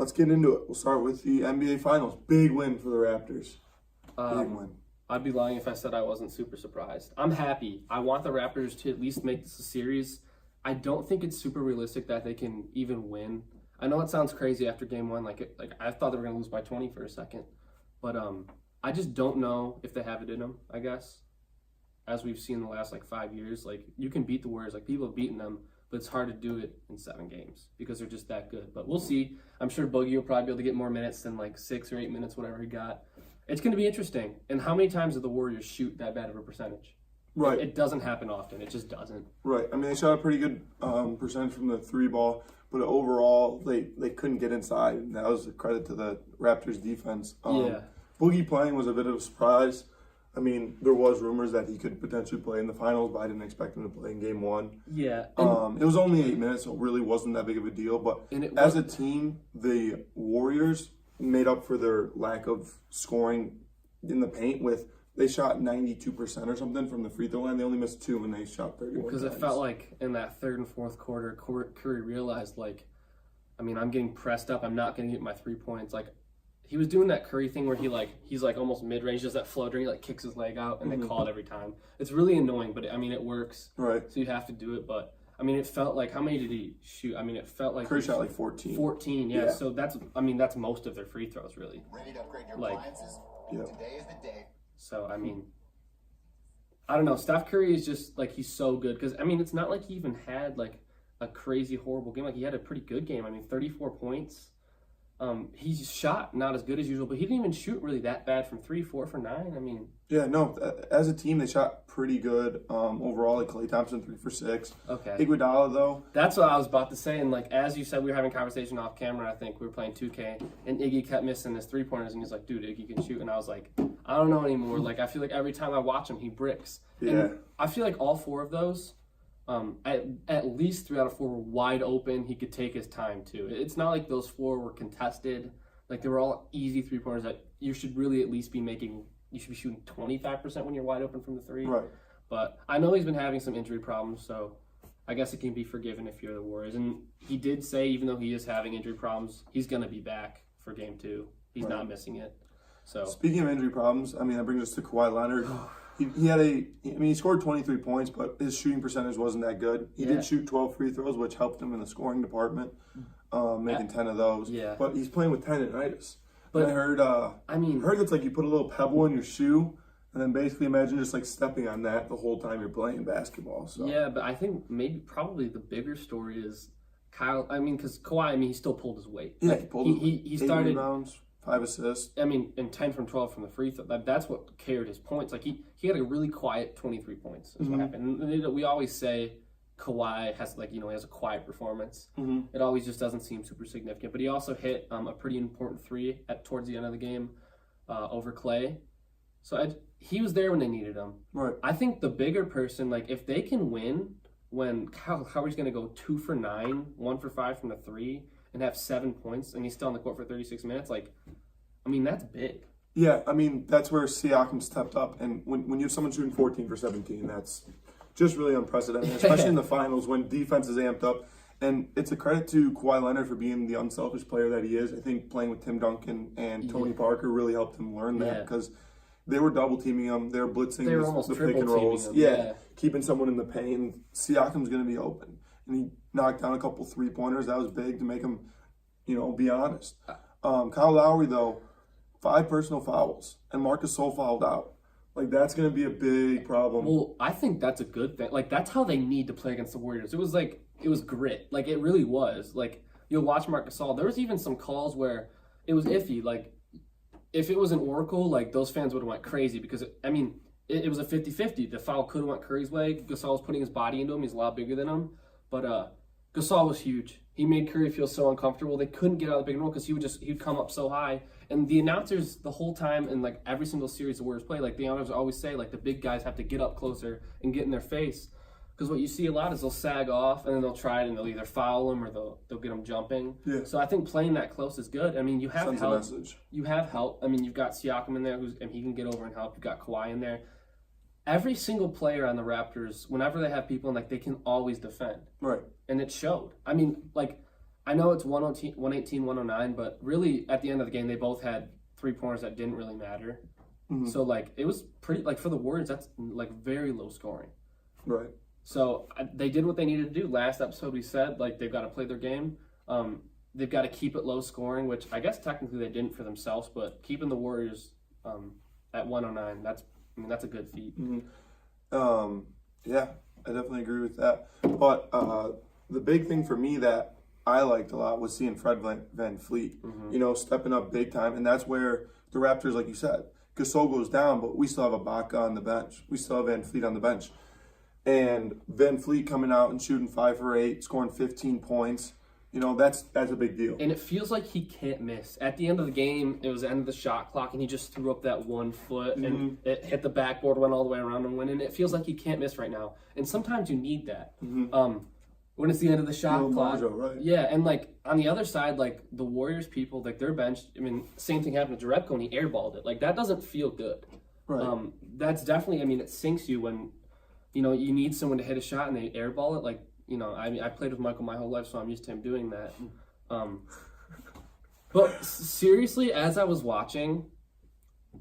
let's get into it. We'll start with the NBA Finals. Big win for the Raptors. Big win. I'd be lying if I said I wasn't super surprised. I'm happy. I want the Raptors to at least make this a series. I don't think it's super realistic that they can even win. I know it sounds crazy after game one. Like I thought they were going to lose by 20 for a second. But I just don't know if they have it in them, I guess. As we've seen in the last 5 years, you can beat the Warriors. People have beaten them, but it's hard to do it in 7 games because they're just that good. But we'll see. I'm sure Boogie will probably be able to get more minutes than 6 or 8 minutes, whatever he got. It's going to be interesting. And how many times did the Warriors shoot that bad of a percentage? Right. It doesn't happen often. It just doesn't. Right. I mean, they shot a pretty good percentage from the 3 ball, but overall, they couldn't get inside. And that was a credit to the Raptors defense. Boogie playing was a bit of a surprise. I mean, there was rumors that he could potentially play in the finals, but I didn't expect him to play in game 1. Yeah. It was only 8 minutes, so it really wasn't that big of a deal. But as a team, the Warriors made up for their lack of scoring in the paint they shot 92% or something from the free throw line. They only missed 2 and they shot 31 Because it felt like in that third and fourth quarter, Curry realized, I'm getting pressed up. I'm not going to get my 3 points. He was doing that Curry thing where he's almost mid-range, does that floater, he kicks his leg out, and they call it every time. It's really annoying, but it works. Right. So you have to do it, but it felt like, how many did he shoot? It felt like Curry shot 14. 14, yeah. So that's most of their free throws, really. Ready to upgrade your appliances? Yep. Today is the day. So, I don't know. Steph Curry is just, he's so good. Because, it's not like he even had, a crazy, horrible game. He had a pretty good game. 34 points. He's shot not as good as usual, but he didn't even shoot really that bad from 3, 4 for 9. Yeah, no. As a team, they shot pretty good overall. Klay Thompson 3 for 6. Okay. Iguodala though. That's what I was about to say. And as you said, we were having a conversation off camera. I think we were playing 2K, and Iggy kept missing his 3-pointers, and he's like, "Dude, Iggy can shoot." And I was like, "I don't know anymore." I feel like every time I watch him, he bricks. Yeah. And I feel like all 4 of those. At least 3 out of 4 were wide open. He could take his time too. It's not like those 4 were contested. They were all easy 3-pointers that you should really at least be making. You should be shooting 25% when you're wide open from the 3. Right. But I know he's been having some injury problems, so I guess it can be forgiven if you're the Warriors. And he did say, even though he is having injury problems, he's going to be back for game 2. He's not missing it. So speaking of injury problems, that brings us to Kawhi Leonard. He scored 23 points, but his shooting percentage wasn't that good. He did shoot 12 free throws, which helped him in the scoring department, making 10 of those. Yeah. But he's playing with tendonitis. But and I heard it's you put a little pebble in your shoe, and then basically imagine just stepping on that the whole time you're playing basketball. So yeah, but I think probably the bigger story is Kyle. Because Kawhi, he still pulled his weight. Yeah, he pulled. He started 8 rebounds. 5 assists. And 10 from 12 from the free throw. That's what carried his points. He had a really quiet 23 points is what happened. And we always say Kawhi has he has a quiet performance. It always just doesn't seem super significant. But he also hit a pretty important 3 towards the end of the game over Klay. So he was there when they needed him. Right. I think the bigger person, if they can win when Kyle Howard's going to go 2 for 9, 1 for 5 from the 3, and have 7 points, and he's still on the court for 36 minutes, that's big. Yeah, that's where Siakam stepped up, and when you have someone shooting 14 for 17, that's just really unprecedented, especially in the finals when defense is amped up. And it's a credit to Kawhi Leonard for being the unselfish player that he is. I think playing with Tim Duncan and Tony Parker really helped him learn that because they were double teaming him, they were blitzing the pick and rolls. Keeping someone in the paint. Siakam's going to be open. And he knocked down a couple 3-pointers. That was big to make him, be honest. Kyle Lowry, though, 5 personal fouls, and Marcus Gasol fouled out. That's going to be a big problem. Well, I think that's a good thing. That's how they need to play against the Warriors. It was grit. It really was. You'll watch Marcus Gasol. There was even some calls where it was iffy. If it was an Oracle, those fans would have went crazy because, it was a 50-50. The foul could have went Curry's way. Gasol was putting his body into him. He's a lot bigger than him. But Gasol was huge. He made Curry feel so uncomfortable. They couldn't get out of the pick and roll because he'd come up so high. And the announcers the whole time in every single series the Warriors play, the announcers always say the big guys have to get up closer and get in their face. Because what you see a lot is they'll sag off and then they'll try it and they'll either foul him or they'll get him jumping. Yeah. So I think playing that close is good. You have Sends help. a message. You have help. You've got Siakam in there and he can get over and help. You've got Kawhi in there. Every single player on the Raptors, whenever they have people in, they can always defend. Right. And it showed. I I know it's 118, 109, but really at the end of the game, they both had 3-pointers that didn't really matter. Mm-hmm. So, like, it was pretty, like, for the Warriors, that's, like, very low scoring. Right. So, they did what they needed to do. Last episode, we said, like, they've got to play their game. They've got to keep it low scoring, which I guess technically they didn't for themselves, but keeping the Warriors at 109, that's a good feat. Mm-hmm. Yeah, I definitely agree with that. But the big thing for me that I liked a lot was seeing Fred Van Fleet, stepping up big time. And that's where the Raptors, like you said, Gasol goes down, but we still have Ibaka on the bench. We still have Van Fleet on the bench. And Van Fleet coming out and shooting 5 for 8, scoring 15 points. That's a big deal. And it feels like he can't miss. At the end of the game, it was the end of the shot clock, and he just threw up that 1 foot, and it hit the backboard, went all the way around and went in. It feels like he can't miss right now. And sometimes you need that. When it's the end of the shot clock. Mojo, right. Yeah, and, like, on the other side, like, the Warriors people, like, their bench, same thing happened to Jerebko, and he airballed it. Like, that doesn't feel good. Right. That's definitely, it sinks you when, you need someone to hit a shot and they airball it. Like, I played with Michael my whole life, so I'm used to him doing that. But seriously, as I was watching,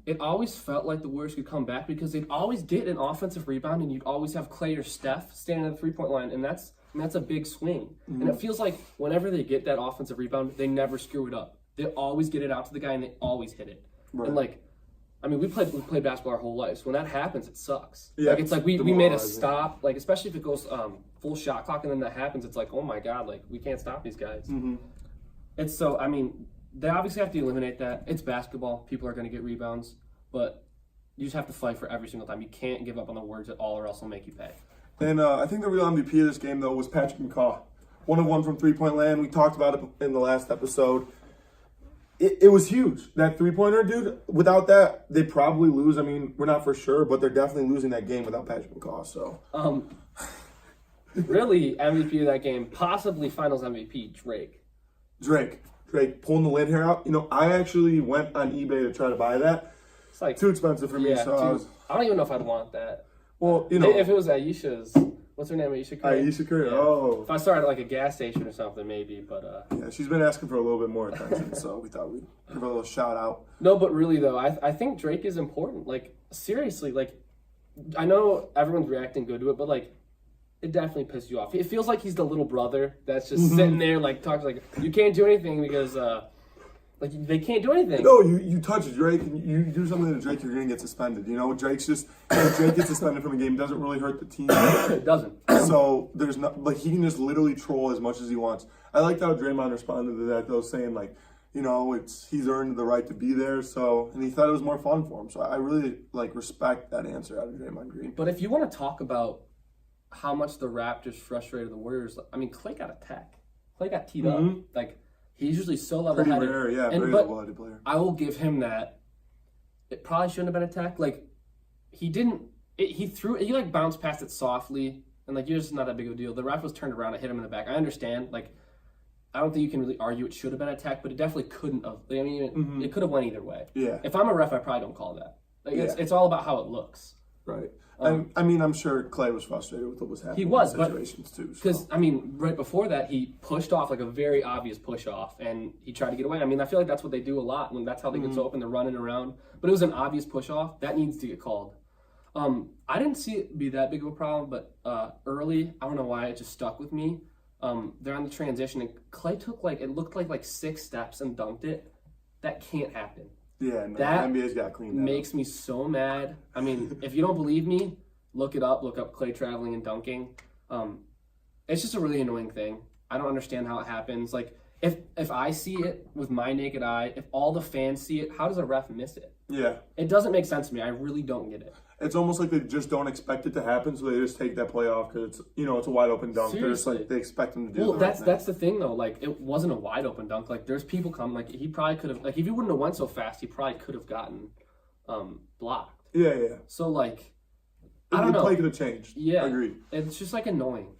it always felt like the Warriors could come back because they'd always get an offensive rebound, and you'd always have Clay or Steph standing at the 3-point line, and that's a big swing. And it feels like whenever they get that offensive rebound, they never screw it up. They always get it out to the guy, and they always hit it. Right. And, like, we played basketball our whole life. So when that happens, it sucks. Yeah, like, it's like we made a stop. Like, especially if it goes full shot clock and then that happens, it's like, oh my God, like, we can't stop these guys. It's so, they obviously have to eliminate that. It's basketball. People are going to get rebounds. But you just have to fight for every single time. You can't give up on the Warriors at all, or else they'll make you pay. And I think the real MVP of this game, though, was Patrick McCaw. 1 of 1 from 3-point land. We talked about it in the last episode. It was huge. That 3-pointer, dude, without that, they probably lose. We're not for sure, but they're definitely losing that game without Patrick McCaw. So, really, MVP of that game, possibly Finals MVP, Drake. Drake pulling the lid hair out. I actually went on eBay to try to buy that. It's like too expensive for me. Yeah, So I don't even know if I'd want that. Well, if it was Aisha's, what's her name? Aisha Curry. Aisha Curry. Yeah. Oh. If I started at like a gas station or something, maybe. But yeah, she's been asking for a little bit more attention, so we thought we'd give her a little shout out. No, but really though, I think Drake is important. Like, seriously, like, I know everyone's reacting good to it, but like, it definitely pisses you off. It feels like he's the little brother that's just sitting there, like, talking like, you can't do anything because like, they can't do anything. No, you touch Drake and you do something to Drake, you're gonna get suspended. Drake's just if Drake gets suspended from a game, it doesn't really hurt the team. It doesn't. So there's not, like, he can just literally troll as much as he wants. I liked how Draymond responded to that though, saying like, he's earned the right to be there. So, and he thought it was more fun for him. So I really respect that answer out of Draymond Green. But if you want to talk about how much the Raptors frustrated the Warriors, Clay got attacked. Clay got teed up. Like, he's usually so level-headed. Pretty rare, yeah, very level-headed player. I will give him that. It probably shouldn't have been attacked. Like, he didn't. He threw. He bounced past it softly, and you're just not that big of a deal. The ref was turned around and hit him in the back. I understand. Like, I don't think you can really argue it should have been attacked, but it definitely couldn't have. It could have went either way. Yeah. If I'm a ref, I probably don't call that. It's all about how it looks. Right. I'm sure Clay was frustrated with what was happening. He was, in situations too. Because right before that, he pushed off a very obvious push off, and he tried to get away. I feel like that's what they do a lot when that's how they get so open. They're running around, but it was an obvious push off that needs to get called. I didn't see it be that big of a problem, but early, I don't know why it just stuck with me. They're on the transition, and Clay took it looked like 6 steps and dunked it. That can't happen. Yeah, no, that the NBA's got cleaned that makes me so mad. If you don't believe me, look it up. Look up Clay traveling and dunking. It's just a really annoying thing. I don't understand how it happens. Like, if I see it with my naked eye, if all the fans see it, how does a ref miss it? Yeah. It doesn't make sense to me. I really don't get it. It's almost like they just don't expect it to happen, so they just take that play off because it's a wide open dunk. Seriously. They expect them to do. Well, that's the thing though. It wasn't a wide open dunk. There's people come. He probably could have. If he wouldn't have went so fast, he probably could have gotten blocked. Yeah. So I don't know. The play could have changed. Yeah, agreed. It's just annoying.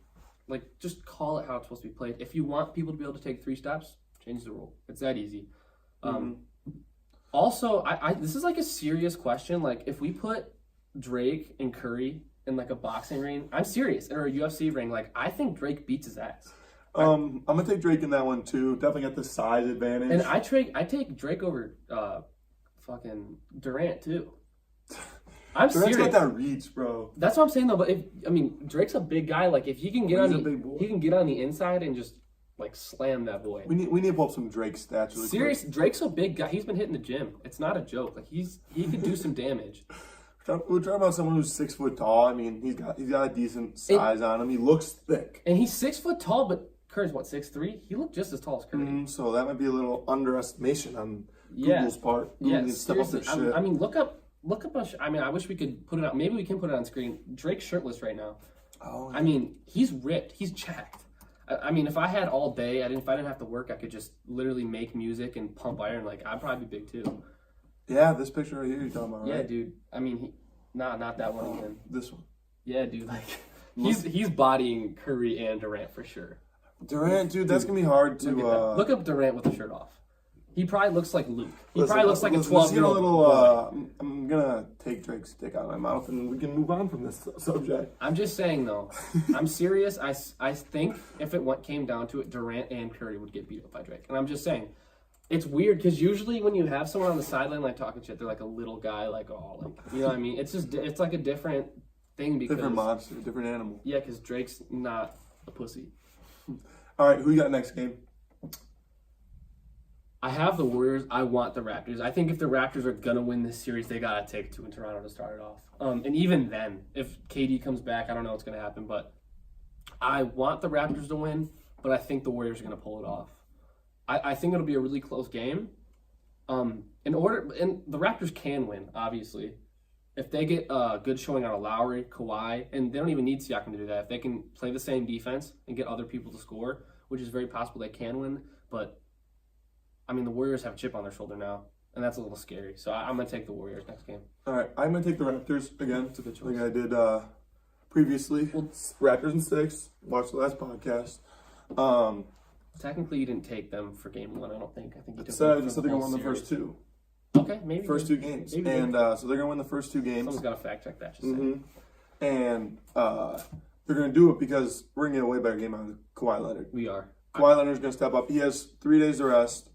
Just call it how it's supposed to be played. If you want people to be able to take 3 steps, change the rule. It's that easy. Also, I this is a serious question. If we put Drake and Curry in a boxing ring, I'm serious, or a UFC ring, I think Drake beats his ass. I'm gonna take Drake in that one too. Definitely got the size advantage. And I take Drake over fucking Durant too. I'm Durant's serious. got that reach, bro. That's what I'm saying though. But Drake's a big guy. Like if he can get He's on a big boy. he can get on the inside and just like slam that boy. We need to pull up some Drake stats really Serious, quick. Drake's a big guy. He's been hitting the gym. It's not a joke. Like he could do some damage. We're talking about someone who's 6 foot tall. I mean, he's got a decent size on him. He looks thick. And he's 6 foot tall, but Curry's what, 6'3"? He looked just as tall as Curry. So that might be a little underestimation on Yeah. Google's part. Google Yeah, needs to step up their seriously. shit. I mean, look up. I wish we could put it out. Maybe we can put it on screen. Drake's shirtless right now. Oh, I mean, he's ripped. He's jacked. I mean, if I had all day, if I didn't have to work, I could just literally make music and pump iron. Like, I'd probably be big too. yeah, this picture right here you're talking about, right? Yeah, dude. I mean, not that one again. This one. Yeah, dude. Like, he's bodying Curry and Durant for sure. Durant, dude, that's gonna be hard to. Look up Durant with the shirt off. He probably looks like Luke. He Listen, probably looks like a let's get a 12-year-old. little. I'm gonna take Drake's dick out of my mouth, and we can move on from this subject. I'm just saying though. I'm serious. I think if it came down to it, Durant and Curry would get beat up by Drake. And I'm just saying, it's weird because usually when you have someone on the sideline like talking shit, they're like a little guy, like you know what I mean? It's just it's like a different thing because Different monster, different animal. yeah, because Drake's not a pussy. All right, who you got next game? I have the Warriors. I want the Raptors. I think if the Raptors are gonna win this series, they gotta take 2 in Toronto to start it off. And even then, if KD comes back, I don't know what's gonna happen, but I want the Raptors to win. But I think the Warriors are gonna pull it off. I think it'll be a really close game. And the Raptors can win, obviously, if they get a good showing out of Lowry, Kawhi, and they don't even need Siakam to do that. If they can play the same defense and get other people to score, which is very possible, they can win. But I mean, the Warriors have a chip on their shoulder now, and that's a little scary. So I'm going to take the Warriors next game. All right, I'm gonna take the Raptors again. It's a good choice. Like I did previously. Raptors in 6. Watch the last podcast. Technically, you didn't take them for game 1, I don't think. I think you took So them I for they're the gonna whole win the series. first 2. Okay, maybe. First 2 games. Maybe And so they're gonna win the first 2 games. Someone's got to fact check that. Just Mm-hmm. And they're gonna do it because we're gonna get a way better game out of Kawhi Leonard. We are. Kawhi Leonard's gonna step up. He has 3 days to rest.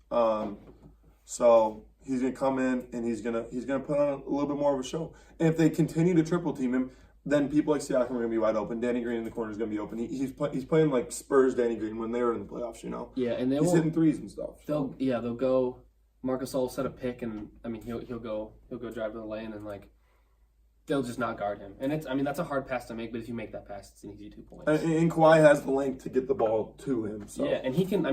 So he's gonna come in and he's gonna put on a little bit more of a show. And if they continue to triple team him, then people like Siakam are gonna be wide open. Danny Green in the corner is gonna be open. He's playing like Spurs Danny Green when they were in the playoffs. You know. Yeah, and He's hitting threes and stuff. They'll go. Marcus will set a pick, and I mean he'll go drive to the lane, and like they'll just not guard him. And that's a hard pass to make, but if you make that pass, it's an easy 2 points. And Kawhi has the length to get the ball to him. So. Yeah, and he can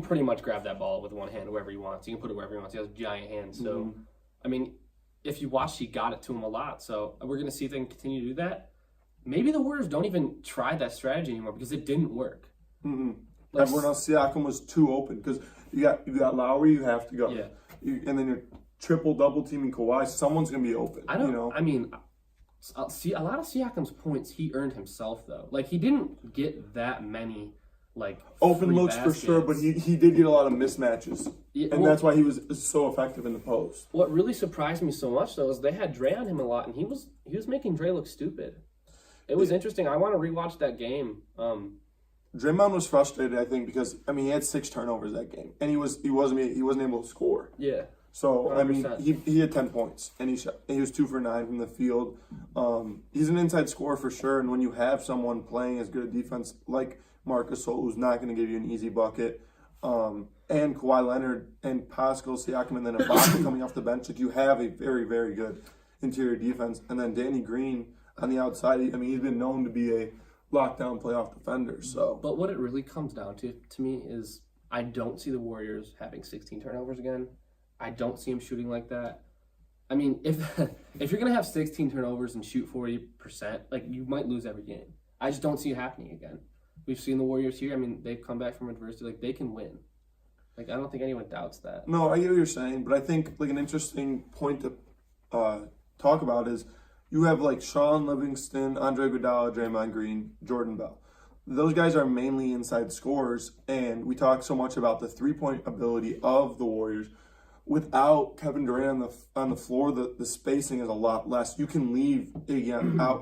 pretty much grab that ball with one hand wherever he wants. He can put it wherever he wants. He has giant hands. So, I mean, if you watch, he got it to him a lot. So we're going to see if they can continue to do that. Maybe the Warriors don't even try that strategy anymore because it didn't work. Like, Everyone else, Siakam was too open because you got Lowry, you have to go. Yeah. And then you're double teaming Kawhi. Someone's gonna be open. I don't. You know? I mean, see, a lot of Siakam's points he earned himself though. Like he didn't get that many like Open free looks baskets. for sure, but he did get a lot of mismatches, Yeah, and well- that's why he was so effective in the post. What really surprised me so much though is they had Dre on him a lot, and he was making Dre look stupid. It was interesting. I want to rewatch that game. Draymond was frustrated, I think, because he had 6 turnovers that game, and he wasn't able to score. Yeah. So 100%. he had 10 points, and he was 2 for 9 from the field. He's an inside scorer for sure, and when you have someone playing as good a defense like Marc Gasol, who's not going to give you an easy bucket, and Kawhi Leonard and Pascal Siakam, and then Ibaka coming off the bench, like you have a very, very good interior defense, and then Danny Green on the outside. He's been known to be a lockdown playoff defender. So, But what it really comes down to me is I don't see the Warriors having 16 turnovers again. I don't see them shooting like that. I mean, if you're gonna have 16 turnovers and shoot 40%, like you might lose every game. I just don't see it happening again. We've seen the Warriors here. I mean, they've come back from adversity. Like they can win. Like I don't think anyone doubts that. no, I get what you're saying, but I think like an interesting point to talk about is you have like Sean Livingston, Andre Iguodala, Draymond Green, Jordan Bell. Those guys are mainly inside scorers, and we talk so much about the 3-point ability of the Warriors. Without Kevin Durant on the floor, the spacing is a lot less. You can leave again out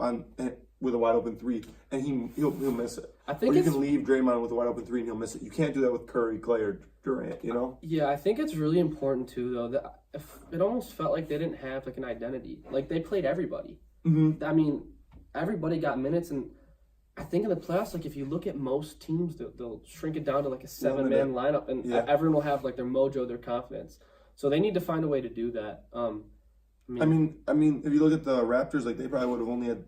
with a wide open three, and he'll miss it. I think or you can leave Draymond with a wide open three and he'll miss it. You can't do that with Curry, Clay, or Durant. You know? Yeah, I think it's really important too, though. That it almost felt like they didn't have like an identity. Like they played everybody. Mm-hmm. I mean, everybody got minutes, and I think in the playoffs, like if you look at most teams, they'll shrink it down to like a 7-man lineup, and everyone will have like their mojo, their confidence. So they need to find a way to do that. I mean, if you look at the Raptors, like they probably would have only had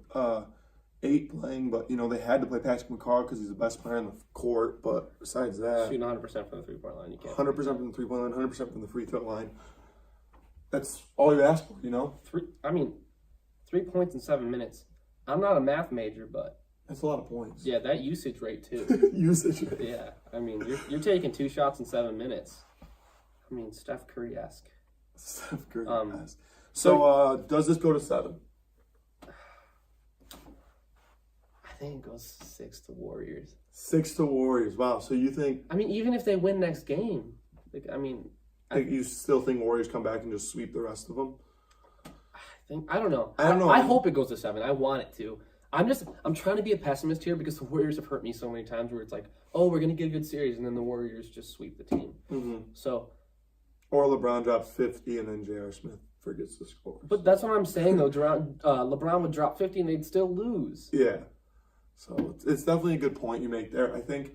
8 playing, but you know they had to play Patrick McCaw because he's the best player on the court. But besides that, shooting 100% from the 3-point line, you can't. 100% from the 3-point line, 100% from the free throw line. That's all you ask for, you know. 3 points in 7 minutes. I'm not a math major, but that's a lot of points. Yeah, that usage rate too. Usage rate. Yeah, I mean you're taking 2 shots in 7 minutes. I mean Steph Curry-esque. Steph Curry-esque. So does this go to 7? I think it goes 6 to Warriors. 6 to Warriors. Wow. So you think? I mean, even if they win next game, like you still think Warriors come back and just sweep the rest of them? I don't know. I hope it goes to 7. I want it to. I'm trying to be a pessimist here because the Warriors have hurt me so many times where it's like, oh, we're gonna get a good series, and then the Warriors just sweep the team. Mm-hmm. So, or LeBron drops 50 and then J.R. Smith forgets to score. But that's what I'm saying though. LeBron would drop 50 and they'd still lose. Yeah. So it's definitely a good point you make there. I think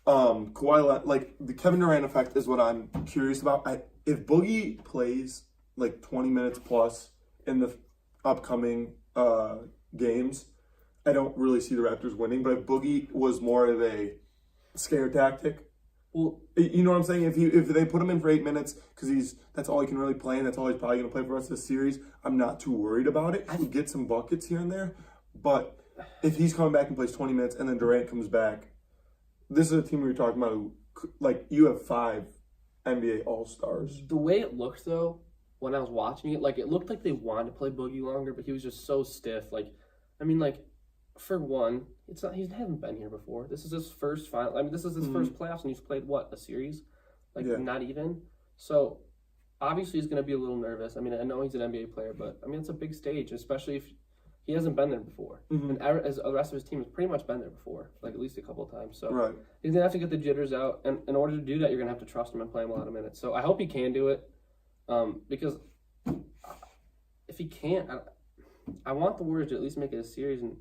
Kawhi, like the Kevin Durant effect is what I'm curious about. If Boogie plays like 20 minutes plus in the upcoming games, I don't really see the Raptors winning. But if Boogie was more of a scare tactic, well, you know what I'm saying? If they put him in for 8 minutes because that's all he can really play and that's all he's probably going to play for the rest of the series, I'm not too worried about it. He'll get some buckets here and there, but if he's coming back and plays 20 minutes and then Durant comes back, this is a team we were talking about who, like, you have 5 NBA All-Stars. The way it looked, though, when I was watching it, like, it looked like they wanted to play Boogie longer, but he was just so stiff. Like, I mean, like, for one, he hasn't been here before. This is his first final. I mean, this is his first playoffs, and he's played, what, a series? Like, not even? So, obviously, he's going to be a little nervous. I mean, I know he's an NBA player, but, I mean, it's a big stage, especially if he hasn't been there before. Mm-hmm. And as the rest of his team has pretty much been there before, like at least a couple of times. So he's going to have to get the jitters out. And in order to do that, you're going to have to trust him and play him a lot of minutes. So I hope he can do it because if he can't, I want the Warriors to at least make it a series. And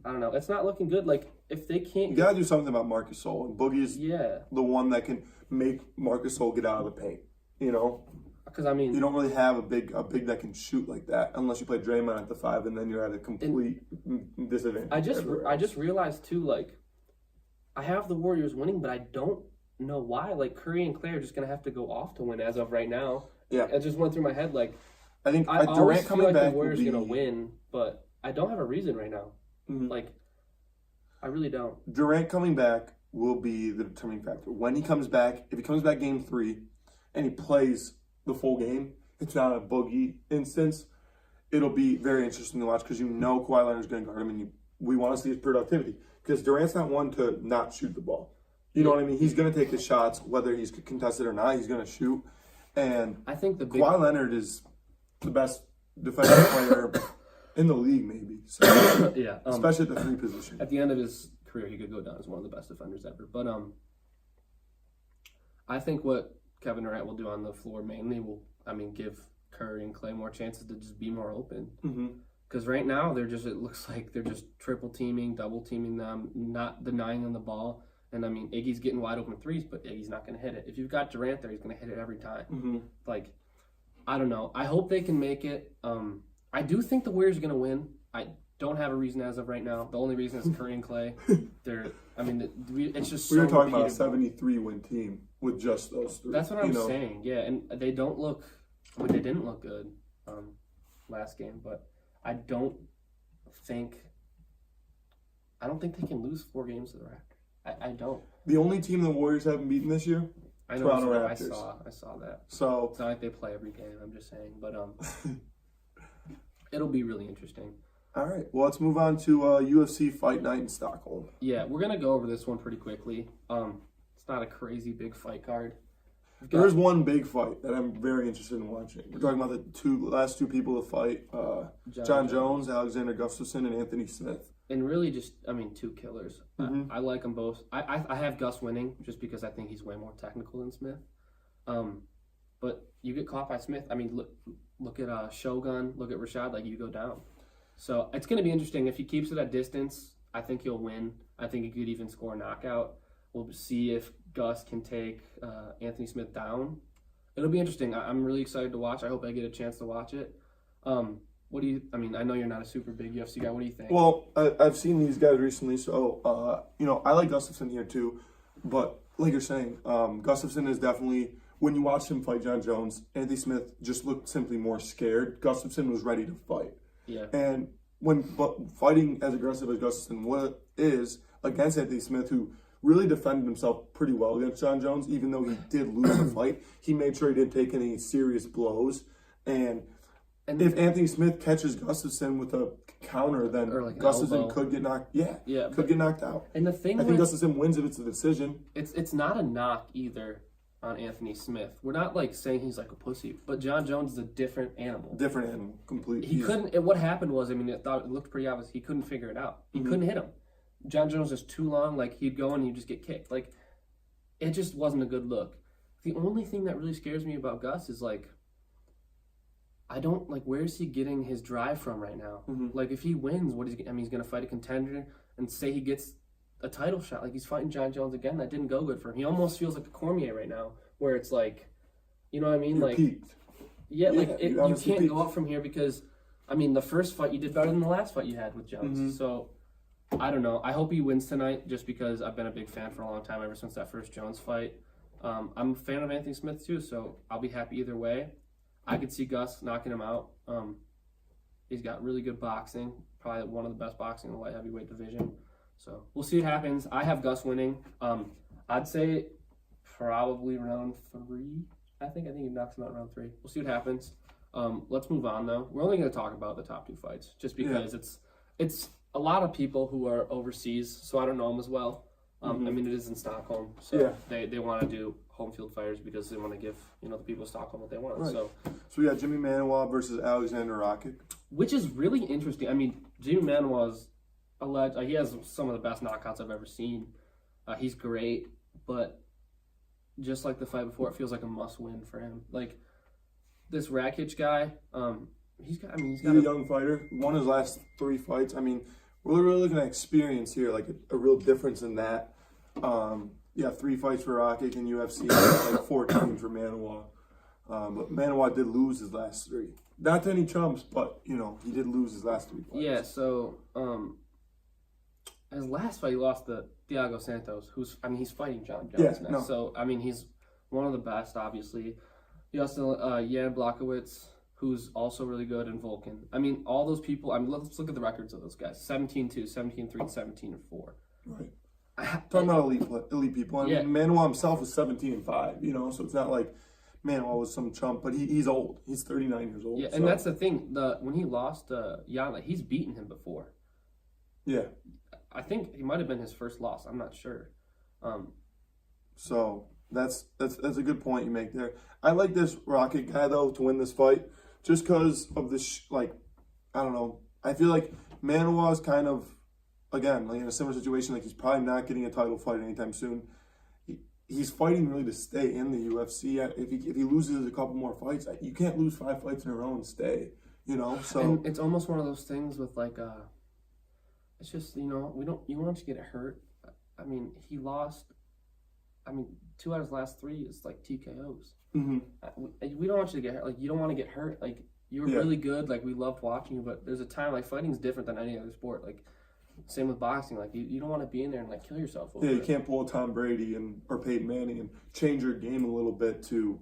I don't know. It's not looking good. Like, if they can't... You got to do something about Marc Gasol. And Boogie's the one that can make Marc Gasol get out of the paint, you know? Because, I mean... You don't really have a big that can shoot like that unless you play Draymond at the 5 and then you're at a complete disadvantage. I just realized, too, like, I have the Warriors winning, but I don't know why. Like, Curry and Clay are just going to have to go off to win as of right now. Yeah. It just went through my head, like... I think I Durant coming feel like back the Warriors are going to win, but I don't have a reason right now. Mm-hmm. Like, I really don't. Durant coming back will be the determining factor. When he comes back, if he comes back game 3 and he plays the full game, it's not a Boogie instance, it'll be very interesting to watch because you know Kawhi Leonard's going to guard him and we want to see his productivity because Durant's not one to not shoot the ball. You know what I mean? He's going to take his shots, whether he's contested or not, he's going to shoot. And I think Kawhi Leonard is the best defensive player in the league, maybe. So, yeah, especially at the 3 position. At the end of his career, he could go down as one of the best defenders ever. But I think what Kevin Durant will do on the floor mainly will, give Curry and Clay more chances to just be more open. Because right now it looks like they're just triple teaming, double teaming them, not denying them the ball. And Iggy's getting wide open threes, but Iggy's not going to hit it. If you've got Durant there, he's going to hit it every time. Like, I don't know. I hope they can make it. I do think the Warriors are going to win. I don't have a reason as of right now. The only reason is Curry and Clay. It's just we were talking about a 73-win team with just those 3. That's what I'm saying. Yeah, and they didn't look good last game, but I don't think they can lose 4 games to the Raptors. I don't. The only team the Warriors haven't beaten this year, Toronto Raptors. I saw that. So it's not like they play every game. I'm just saying, but it'll be really interesting. All right. Well, let's move on to UFC Fight Night in Stockholm. Yeah, we're gonna go over this one pretty quickly. It's not a crazy big fight card. There is one big fight that I'm very interested in watching. We're talking about the last two people to fight: John Jones, Alexander Gustafsson, and Anthony Smith. And really, just two killers. I like them both. I have Gus winning just because I think he's way more technical than Smith. But you get caught by Smith. I mean, look at Shogun. Look at Rashad. Like, you go down. So it's going to be interesting. If he keeps it at distance, I think he'll win. I think he could even score a knockout. We'll see if Gus can take Anthony Smith down. It'll be interesting. I'm really excited to watch. I hope I get a chance to watch it. What do you? I mean, I know you're not a super big UFC guy. What do you think? Well, I've seen these guys recently, so I like Gustafsson here too. But like you're saying, Gustafsson is definitely, when you watched him fight John Jones, Anthony Smith just looked simply more scared. Gustafsson was ready to fight. Yeah. And but fighting as aggressive as Gustafsson is against Anthony Smith, who really defended himself pretty well against John Jones, even though he did lose the fight, he made sure he didn't take any serious blows. And if Anthony Smith catches Gustafsson with a counter, then like Gustafsson could get knocked. Get knocked out. And the thing, I think Gustafsson wins if it's a decision. It's not a knock either on Anthony Smith. We're not like saying he's like a pussy, but John Jones is a different animal. Completely. He couldn't. What happened was, I mean, it looked pretty obvious. He couldn't figure it out. He couldn't hit him. John Jones was too long. Like, he'd go and he'd just get kicked. Like, it just wasn't a good look. The only thing that really scares me about Gus is, like, I don't, like, where's he getting his drive from right now? Like, if he wins, he's going to fight a contender and say he gets a title shot. Like, he's fighting John Jones again. That didn't go good for him. He almost feels like a Cormier right now, where it's like, you know what I mean? You're like, peaked. Yeah, like, you can't peaked. go up from here because, I mean, the first fight you did better than the last fight you had with Jones. So, I don't know. I hope he wins tonight just because I've been a big fan for a long time, ever since that first Jones fight. I'm a fan of Anthony Smith too, so I'll be happy either way. I could see Gus knocking him out. He's got really good boxing, probably one of the best boxing in the light heavyweight division. So we'll see what happens. I have Gus winning. I'd say probably round 3. I think he knocks him out round 3. We'll see what happens. Let's move on though. We're only going to talk about the top 2 fights just because it's a lot of people who are overseas, so I don't know them as well. I mean, it is in Stockholm, so they want to do home field fighters because they want to give the people of Stockholm what they want. Right. So we got Jimmy Manuwa versus Alexander Rakic, which is really interesting. I mean, Jimmy Manuwa is alleged. He has some of the best knockouts I've ever seen. He's great, but just like the fight before, it feels like a must-win for him. Like this Rakic guy, he's a young fighter. Won his last 3 fights. I mean, we're really looking at experience here, like a real difference in that. 3 fights for Rakic in UFC, like 14 for Manuwa. But Manuwa did lose his last 3. Not to any chumps, but he did lose his last 3 fights. Yeah. So his last fight, he lost to Thiago Santos, he's fighting John Jones now. So I mean, he's one of the best, obviously. He also Jan Blachowicz, who's also really good, in Vulcan. I mean, all those people, let's look at the records of those guys. 17-2, 17-3, 17-4. Right. Talking about elite people. I mean, Manuwa himself was 17-5, so it's not like Manuwa was some chump, but he's old. He's 39 years old. Yeah, and that's the thing. When he lost Jan, he's beaten him before. Yeah. I think he might have been his first loss. I'm not sure. So that's a good point you make there. I like this Rakic guy, though, to win this fight. Just because of this, I don't know. I feel like Manuwa is kind of, again, like in a similar situation. Like, he's probably not getting a title fight anytime soon. He's fighting really to stay in the UFC. If he loses a couple more fights, you can't lose 5 fights in a row and stay. So and it's almost one of those things with it's just you want him to get hurt. I mean, he lost. I mean, 2 out of his last 3 is like TKOs. We don't want you to get hurt. Like, you don't want to get hurt. Like, you were really good. Like, we loved watching you, but there's a time, like, fighting is different than any other sport. Like, same with boxing. Like, you don't want to be in there and, like, kill yourself over you can't pull a Tom Brady or Peyton Manning and change your game a little bit to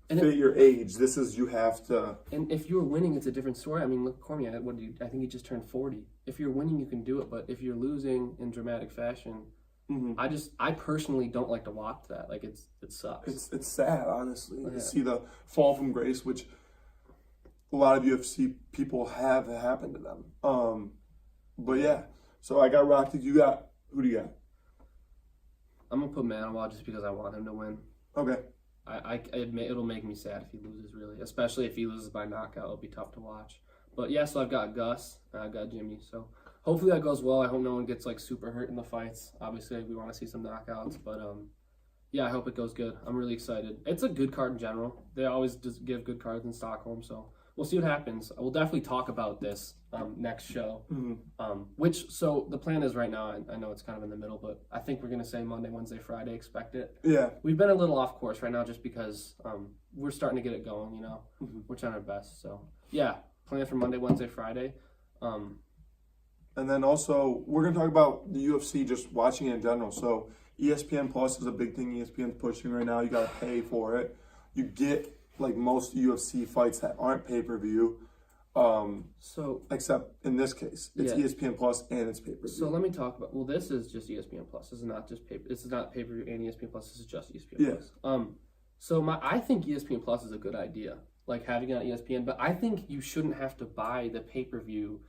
fit your age. This is, you have to. And if you're winning, it's a different story. I mean, look, Cormier, I think he just turned 40. If you're winning, you can do it, but if you're losing in dramatic fashion, I personally don't like to watch that. Like, it sucks. It's sad, honestly, to see the fall from grace, which a lot of UFC people have happened to them. But yeah, so I got Rakic. Who do you got? I'm gonna put Manuwa just because I want him to win. Okay. it'll make me sad if he loses, really, especially if he loses by knockout. It'll be tough to watch. But yeah, so I've got Gus, and I've got Jimmy. So hopefully that goes well. I hope no one gets like super hurt in the fights. Obviously, we want to see some knockouts, but yeah, I hope it goes good. I'm really excited. It's a good card in general. They always just give good cards in Stockholm, so we'll see what happens. We'll definitely talk about this next show. So the plan is right now, I know it's kind of in the middle, but I think we're going to say Monday, Wednesday, Friday, expect it. Yeah. We've been a little off course right now just because we're starting to get it going, you know. We're trying our best. So, yeah, plan for Monday, Wednesday, Friday. And then also, we're going to talk about the UFC, just watching it in general. So ESPN Plus is a big thing ESPN's pushing right now. You got to pay for it. You get like most UFC fights that aren't pay-per-view, except in this case, it's ESPN Plus and it's pay-per-view. So let me talk about. Well, this is just ESPN Plus. This is not just paper. This is not pay-per-view and ESPN Plus. This is just ESPN Plus. So I think ESPN Plus is a good idea, like having it on ESPN. But I think you shouldn't have to buy the pay-per-view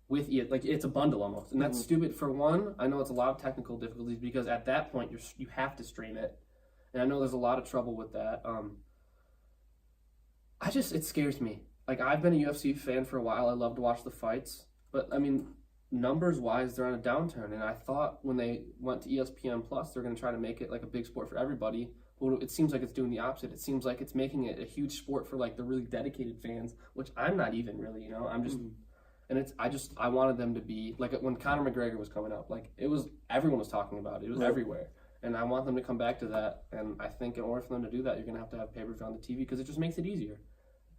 with it. Like it's a bundle almost, and that's stupid. For one, I know it's a lot of technical difficulties because at that point you have to stream it, and I know there's a lot of trouble with that. It scares me. Like, I've been a UFC fan for a while. I love to watch the fights. But, I mean, numbers-wise, they're on a downturn. And I thought when they went to ESPN Plus, they're going to try to make it, like, a big sport for everybody. But it seems like it's doing the opposite. It seems like it's making it a huge sport for, like, the really dedicated fans, which I'm not even really, you know? I'm just... And I wanted them to be... Like, when Conor McGregor was coming up, like, everyone was talking about it. It was everywhere. And I want them to come back to that. And I think in order for them to do that, you're going to have pay-per-view on the TV because it just makes it easier.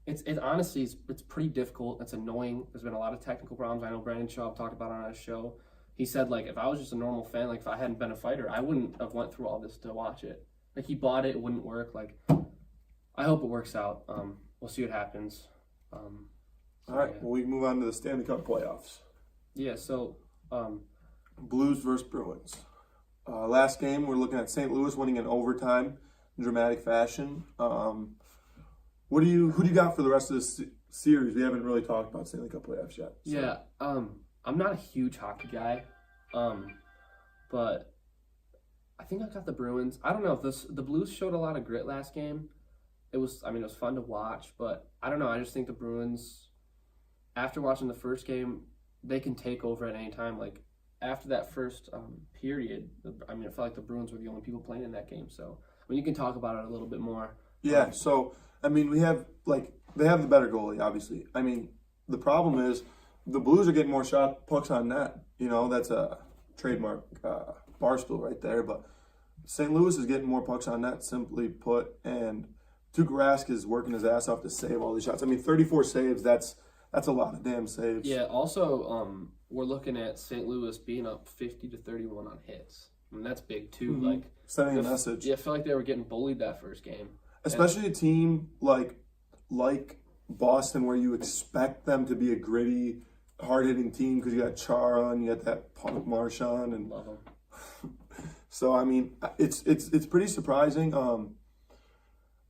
It honestly it's pretty difficult. It's annoying. There's been a lot of technical problems. I know Brandon Shaw talked about it on his show. He said, like, if I was just a normal fan, like, if I hadn't been a fighter, I wouldn't have went through all this to watch it. Like, he bought it. It wouldn't work. Like, I hope it works out. We'll see what happens. All right. Well, we move on to the Stanley Cup Playoffs. Yeah, so... Blues versus Bruins. Last game, we're looking at St. Louis winning in overtime in dramatic fashion. Who do you got for the rest of this series? We haven't really talked about Stanley Cup playoffs yet. So. Yeah, I'm not a huge hockey guy, but I think I got the Bruins. I don't know if the Blues showed a lot of grit last game. It was fun to watch, but I don't know. I just think the Bruins, after watching the first game, they can take over at any time. Like after that first period, it felt like the Bruins were the only people playing in that game. So you can talk about it a little bit more. Yeah. So. We have, they have the better goalie, obviously. The problem is the Blues are getting more pucks on net. You know, that's a trademark barstool right there. But St. Louis is getting more pucks on net, simply put. And Tuukka Rask is working his ass off to save all these shots. 34 saves, that's a lot of damn saves. Yeah, also, we're looking at St. Louis being up 50-31 on hits. That's big, too. Sending a message. Yeah, I feel like they were getting bullied that first game. Especially a team like Boston, where you expect them to be a gritty, hard-hitting team because you got Chara and you got that punk Marchand and love him. So it's pretty surprising.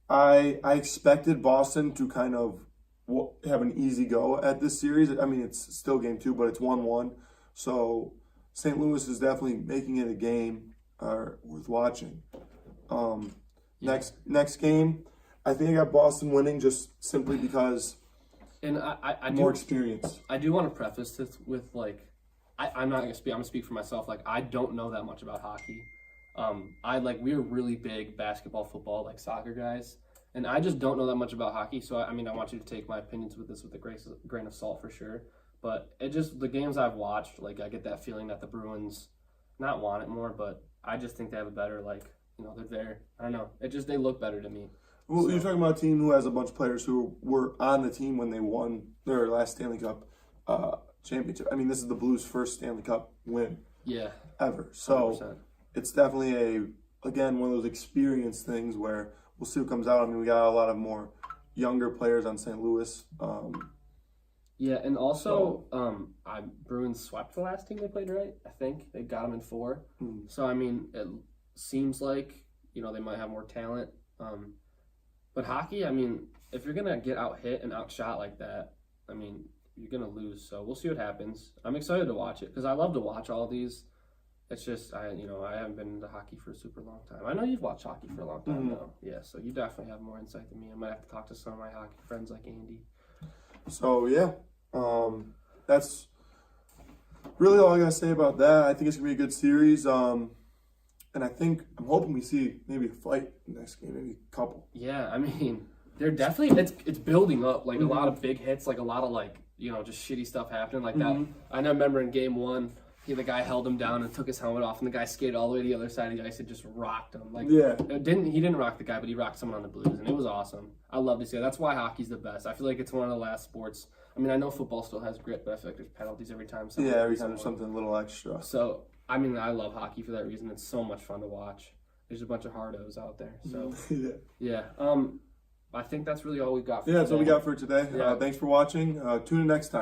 I expected Boston to kind of have an easy go at this series. It's still game 2, but it's 1-1. So St. Louis is definitely making it a game worth watching. Next game, I think I got Boston winning just simply because more experience. I do want to preface this with I'm not gonna speak. I'm gonna speak for myself. I don't know that much about hockey. We're really big basketball, football, soccer guys, and I just don't know that much about hockey. So I want you to take my opinions with this with a grain of salt for sure. But the games I've watched, I get that feeling that the Bruins not want it more, but I just think they have a better they're there. I don't know. They look better to me. Well, you're talking about a team who has a bunch of players who were on the team when they won their last Stanley Cup championship. This is the Blues' first Stanley Cup win. Yeah. Ever. So 100%. It's definitely one of those experience things where we'll see what comes out. We got a lot of more younger players on St. Louis. Yeah, and also, Bruins swept the last team they played, right? I think they got them in 4. So it seems like they might have more talent. But hockey, if you're gonna get out hit and outshot like that, you're gonna lose. So we'll see what happens. I'm excited to watch it because I love to watch all these, It's just I haven't been into hockey for a super long time. I know you've watched hockey for a long time though. Yeah, so you definitely have more insight than me. I might have to talk to some of my hockey friends like Andy. So yeah, that's really all I gotta say about that. I think it's gonna be a good series. And I'm hoping we see maybe a fight in the next game, maybe a couple. Yeah, I mean, they're definitely it's building up like a lot of big hits, like a lot of just shitty stuff happening like that. I remember in game 1. The guy held him down and took his helmet off, and the guy skated all the way to the other side of the ice and just rocked him. He didn't rock the guy, but he rocked someone on the Blues, and it was awesome. I love to see it. That's why hockey's the best. I feel like it's one of the last sports. I mean, I know football still has grit, but I feel like there's penalties every time. Every time there's something a little extra. So, I mean, I love hockey for that reason. It's so much fun to watch. There's a bunch of hardos out there. So, yeah. I think that's really all we got for today. That's all we got for today. Yeah. Thanks for watching. Tune in next time.